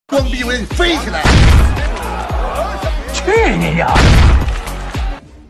光逼我让你飞起来！去你的！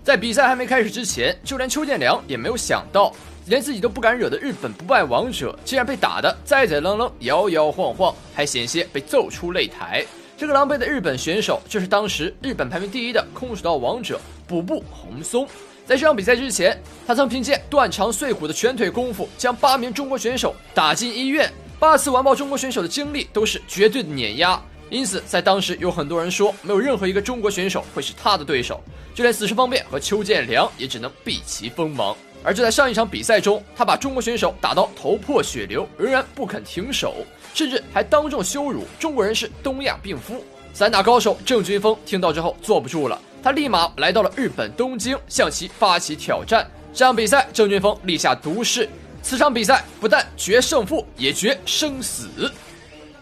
在比赛还没开始之前，就连邱建良也没有想到，连自己都不敢惹的日本不败王者，竟然被打得栽栽愣愣、摇摇晃晃，还险些被揍出擂台。这个狼狈的日本选手，就是当时日本排名第1的空手道王者卜部宏松。在这场比赛之前，他曾凭借断肠碎骨的拳腿功夫，将8名中国选手打进医院。8次完爆中国选手的经历都是绝对的碾压，因此在当时有很多人说，没有任何一个中国选手会是他的对手，就连死侍方面和邱建良也只能避其锋芒。而就在上一场比赛中，他把中国选手打到头破血流，仍然不肯停手，甚至还当众羞辱中国人是东亚病夫。散打高手郑军锋听到之后坐不住了，他立马来到了日本东京，向其发起挑战。这场比赛，郑军锋立下毒誓，此场比赛不但决胜负，也决生死。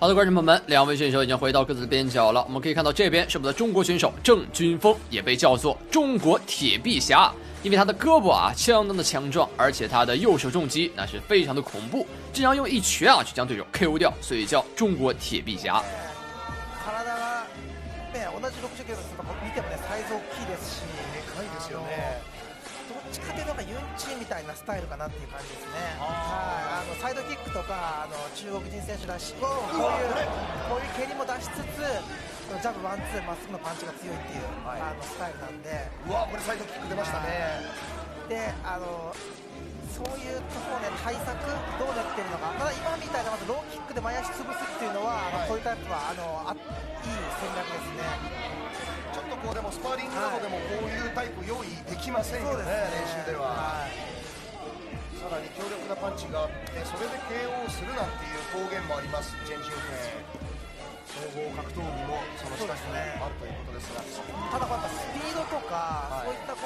好的，观众朋友们，2位选手已经回到各自的边角了。我们可以看到，这边是我们的中国选手郑军锋，也被叫做中国铁臂侠，因为他的胳膊相当的强壮，而且他的右手重击那是非常的恐怖，经常用一拳去将对手 KO 掉，所以叫中国铁臂侠。同じ60キロと見てもね、サイズ大きいですし、でかいですよね。どっちかというとユンチみたいなスタイルかなっていう感じですね。はい、サイドキックとか中国人選手らしいこういう蹴りも出しつつ、ジャブワンツーまっすぐのパンチが強いっていう、スタイルなんで。うわ、これサイドキック出ましたね。で、そういうところね、対策どうなってるのか。ただ今みたいなまずローキックで前足潰すっていうのは、こういうタイプはいい戦略ですね。ちょっとこうでもスパーリングなどでもこういうタイプ用意できませんよね、練習では。さらに強力なパンチがあって、それで KO するなんていう公言もあります、チェン・ジンフェイ。総合格闘技もその下にあるということですが、ただスピードとか、そういった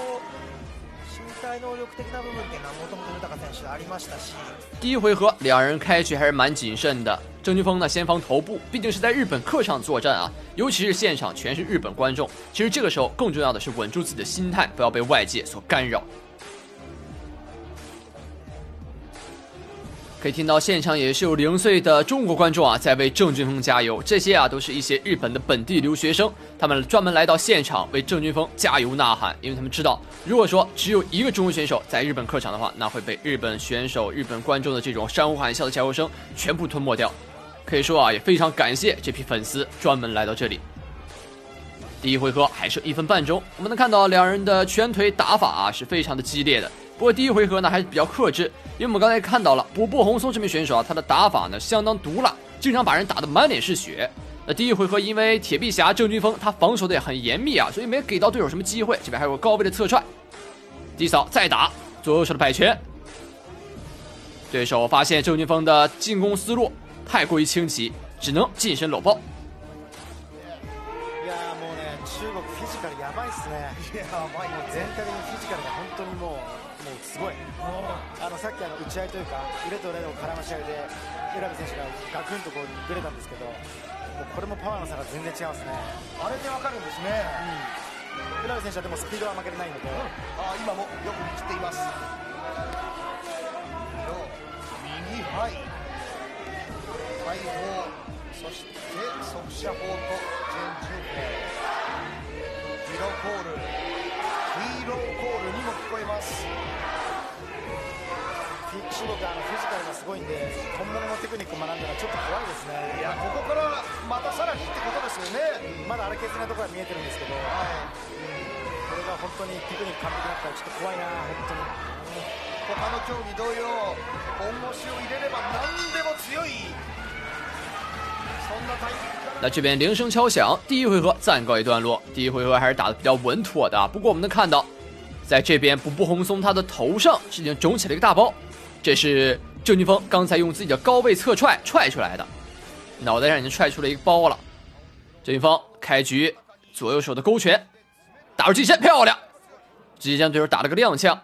身体能力的な部分っていうのはもともと豊選手ありましたし。第一回合两人开局还是蛮谨慎的，郑军锋呢先防头部，毕竟是在日本客场作战尤其是现场全是日本观众，其实这个时候更重要的是稳住自己的心态，不要被外界所干扰。可以听到现场也是有0岁的中国观众在为郑军锋加油，这些都是一些日本的本地留学生，他们专门来到现场为郑军锋加油呐喊，因为他们知道，如果说只有一个中国选手在日本客场的话，那会被日本选手、日本观众的这种山呼海啸的加油声全部吞没掉。可以说也非常感谢这批粉丝专门来到这里。第一回合还是1分半钟，我们能看到两人的拳腿打法是非常的激烈的。不过第一回合呢还是比较克制，因为我们刚才看到了卜部宏松这名选手他的打法呢相当毒辣，经常把人打得满脸是血。那第一回合因为铁臂侠郑军锋他防守的也很严密所以没给到对手什么机会。这边还有个高位的侧踹，低扫再打，左右手的摆拳。对手发现郑军锋的进攻思路太过于清奇，只能近身搂抱。いやもうね、中国フィジカルやばいっすね。いやもう全体的にフィジカルが本当にもうすごい。さっき打ち合いというか腕と腕の絡まし合いで浦部選手がガクンとぶれたんですけど、もうこれもパワーの差が全然違いますね。あれでわかるんですね。浦部選手はでもスピードは負けてないので、今もよく見切っています。右ハイ大砲、そして速射砲とチェン・ジュンフェイ、ヒロコール、ヒーローコールにも聞こえます。中国はフィジカルがすごいんで、本物のテクニックを学んだらちょっと怖いですね。いや、ここからまたさらにってことですよね。まだ荒削りなところは見えてるんですけど、これが本当にテクニック完璧だったらちょっと怖いな、本当に。他の競技同様、本腰を入れれば何でも強い。那这边铃声敲响，第一回合暂告一段落。第一回合还是打得比较稳妥的，不过我们能看到，在这边卜部宏松他的头上是已经肿起了一个大包，这是郑军锋刚才用自己的高位侧踹踹出来的，脑袋上已经踹出了一个包了。郑军锋开局左右手的勾拳打入近身，漂亮，直接将对手打了个踉跄。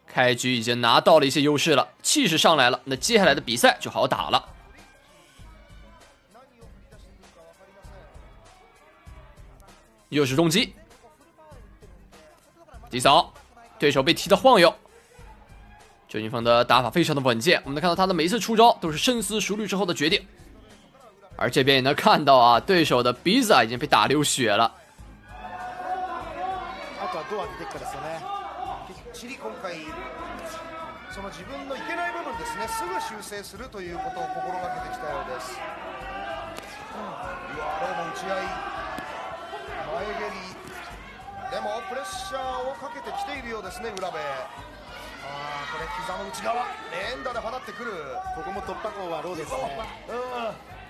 开局已经拿到了一些优势了，气势上来了，那接下来的比赛就好打了。右手重击，低扫，对手被踢得晃悠。郑军锋的打法非常的稳健，我们能看到他的每一次出招都是深思熟虑之后的决定。而这边也能看到啊，对手的鼻子已经被打流血了。あとはどう当てていくかですよね。きっちり今回その自分のいけない部分ですね、すぐ修正するということを心がけてきたようです。うわローも打ち合い、前蹴りでもプレッシャーをかけてきているようですね、浦部。これ膝の内側連打で放ってくる。ここも突破口はローですね。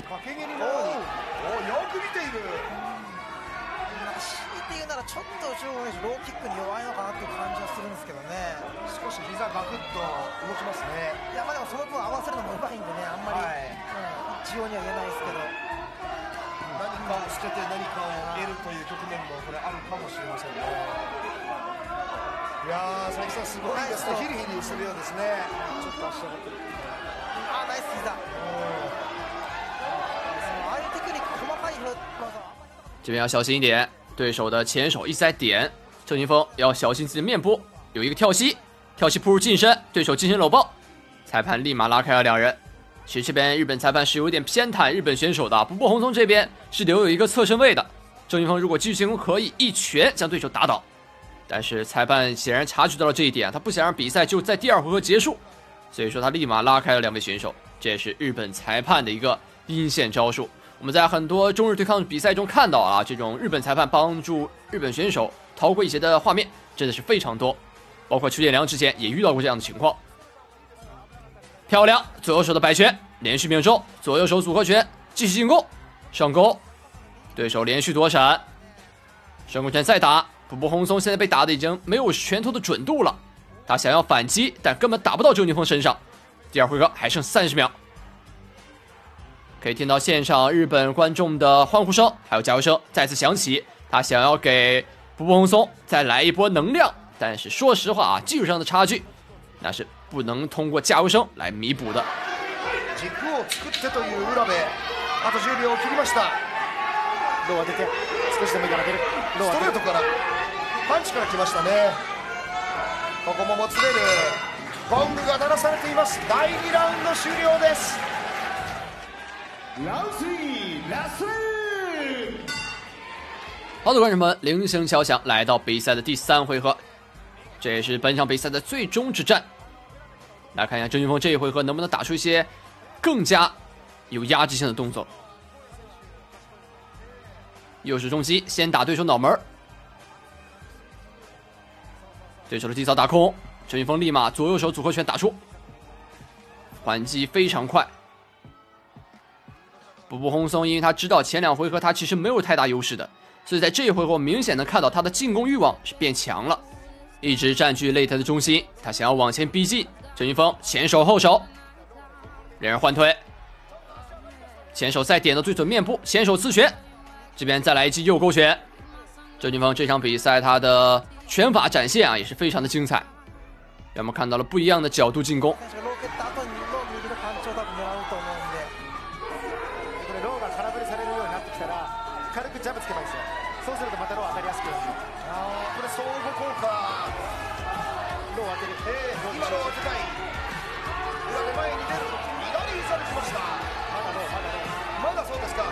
掛け蹴りのようによく見ている。強いて言うならちょっと中国選手ローキックに弱いのかなっていう感じはするんですけどね。少し膝ガクッと動きますね。いやまあでもその分合わせるのもうまいんでね、あんまり、一様には言えないですけど、何かを捨てて何かを得るという局面もこれあるかもしれませんね。いやー佐々木さんすごいですね、ヒリヒリするようですね。ちょっと足上がってる。ナイス膝。ああいうテクニック細かい技。这边要小心一点，对手的前手一直在点，郑云峰要小心自己的面部，有一个跳膝，跳膝扑入近身，对手进行搂抱，裁判立马拉开了两人。其实这边日本裁判是有点偏袒日本选手的，不过红松这边是留有一个侧身位的，郑云峰如果继续进攻可以一拳将对手打倒，但是裁判显然察觉到了这一点，他不想让比赛就在第二回合结束，所以说他立马拉开了两位选手，这也是日本裁判的一个阴线招数。我们在很多中日对抗比赛中看到啊，这种日本裁判帮助日本选手逃过一劫的画面真的是非常多，包括邱建良之前也遇到过这样的情况。漂亮，左右手的摆拳连续命中，左右手组合拳继续进攻，上勾，对手连续躲闪，上勾拳再打，步步红松现在被打的已经没有拳头的准度了，他想要反击，但根本打不到郑云峰身上。第二回合还剩30秒。可以听到现场日本观众的欢呼声，还有加油声再次响起。他想要给步步红松再来一波能量，但是说实话啊，技术上的差距那是不能通过加油声来弥补的。軸を作ってという浦部、あと10秒を切りました。ロー当てて少しでもいいから当てる。ストレートからパンチから来ましたね。ここももつれる。ゴングが鳴らされています。第2ラウンド終了です。好的，观众们，铃声敲响，来到比赛的第3回合，这也是本场比赛的最终之战。来看一下郑云峰这一回合能不能打出一些更加有压制性的动作。右手重击，先打对手脑门，对手的低扫打空，郑云峰立马左右手组合拳打出，还击非常快。步步红松因为他知道前2回合他其实没有太大优势的，所以在这一回合明显能看到他的进攻欲望是变强了，一直占据擂台的中心，他想要往前逼近。郑云峰前手后手，两人换推，前手再点到对手面部，前手刺拳，这边再来一记右勾拳。郑云峰这场比赛他的拳法展现啊也是非常的精彩，让我们看到了不一样的角度进攻。ジャブつけばいいですよ。そうするとまたロー当たりやすくなる。これ相互効果。ロー当てる。今ロー使い。裏で前に出る。左膝できました。まだロー。まだそうですか。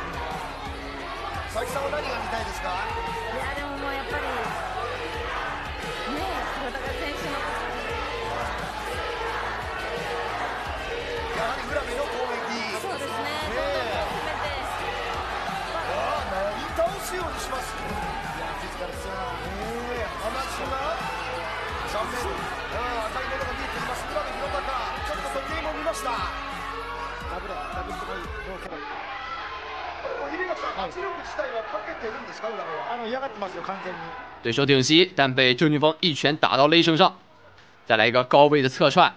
佐々木さんは何が見たいですか。いやでももうやっぱりねえ、高田選手のやはり浦部の攻撃。そうですね。倒すようにします。いやフィジカルですよ。浜地が正面、赤いものが見えています。浦部弘中、ちょっと時計も見ました。ダブルとかいいローキャラ。秀垣さん、圧力自体はかけてるんですか、浦部は。嫌がってますよ完全に。对手顶膝，但被郑云峰一拳打到勒身上，再来一个高位的侧踹，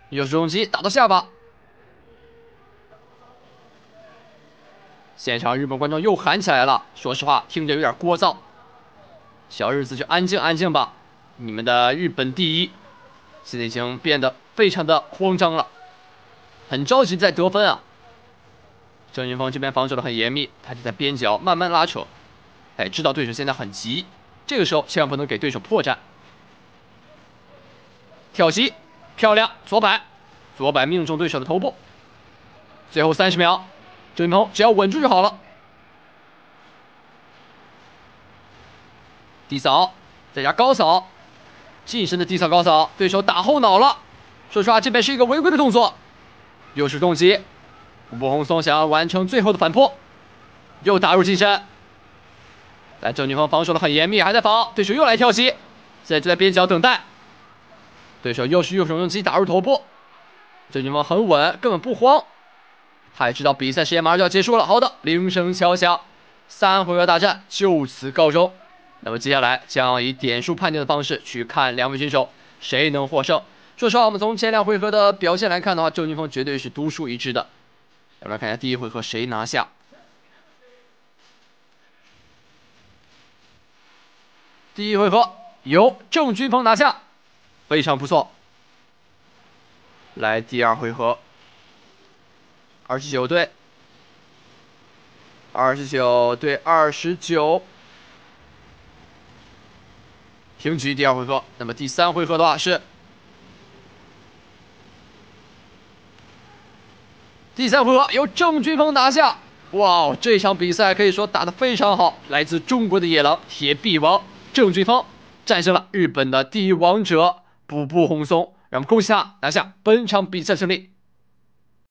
右手重击打到下巴。现场日本观众又喊起来了，说实话听着有点聒噪，小日子就安静安静吧，你们的日本第一现在已经变得非常的慌张了，很着急在得分啊。郑云峰这边防守的很严密，他就在边角慢慢拉扯，他也知道对手现在很急，这个时候千万不能给对手破绽。跳膝漂亮，左摆左摆命中对手的头部。最后30秒，郑云鹏只要稳住就好了。低扫，再加高扫，近身的低扫高扫，对手打后脑了。说实话，这边是一个违规的动作，又是重击。步步红松想要完成最后的反扑，又打入近身。但郑云鹏防守的很严密，还在防，对手又来跳击，现在就在边角等待。对手又是右手重击打入头部，郑云鹏很稳，根本不慌。他也知道比赛时间马上就要结束了。好的，铃声敲响，3回合大战就此告终。那么接下来将以点数判定的方式去看两位选手谁能获胜。说实话，我们从前2回合的表现来看的话，郑云鹏绝对是独树一帜的。我们来看一下第1回合谁拿下。第1回合由郑云鹏拿下，非常不错。来第2回合，29对29对29，平局第2回合。那么第3回合的话是第3回合由郑云鹏拿下。哇，这场比赛可以说打得非常好，来自中国的野狼铁臂王郑云鹏战胜了日本的第一王者步步红松，让我们恭喜他拿下本场比赛胜利。